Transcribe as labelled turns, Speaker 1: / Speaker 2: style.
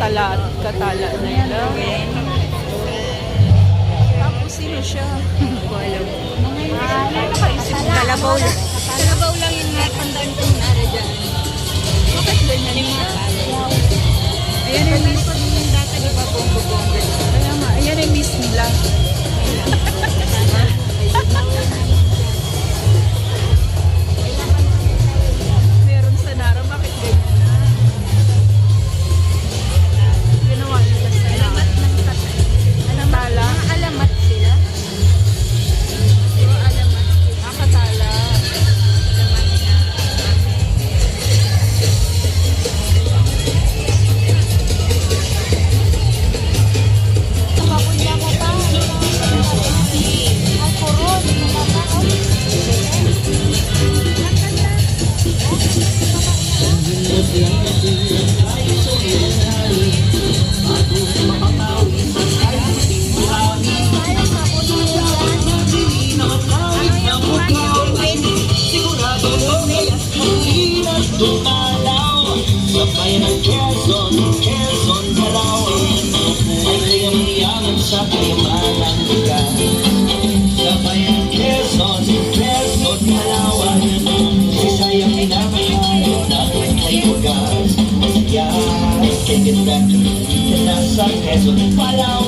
Speaker 1: katala nila. Tapos sino siya? Hindi ko alam. Nakaisip ko.
Speaker 2: Kalabaw lang. Kalabaw lang yung natandaan ko yung nara dyan.
Speaker 1: Bakit ganyan siya? Ayan yung miss.
Speaker 2: Yung data, di ba, bongo-bongo?
Speaker 1: Kaya nga, ayan yung miss nila. Meron sa Nara, bakit ganyan na? Ginawa nila sa
Speaker 2: Alamat ng tatay.
Speaker 1: Tala.
Speaker 2: Mga alamat sila. Puro alamat.
Speaker 1: Nakatala.
Speaker 2: Alamat na. Kakunya mo pa. Ay, puro. Di mo pa pa.
Speaker 3: Sabay ng Quezon, Palawan ay kayang-yaman sa kayamanan ka. Sabay ng Quezon, Palawan Visayang minamahal natin ay wagas. Yes, take it back to the nasa Quezon, Palawan.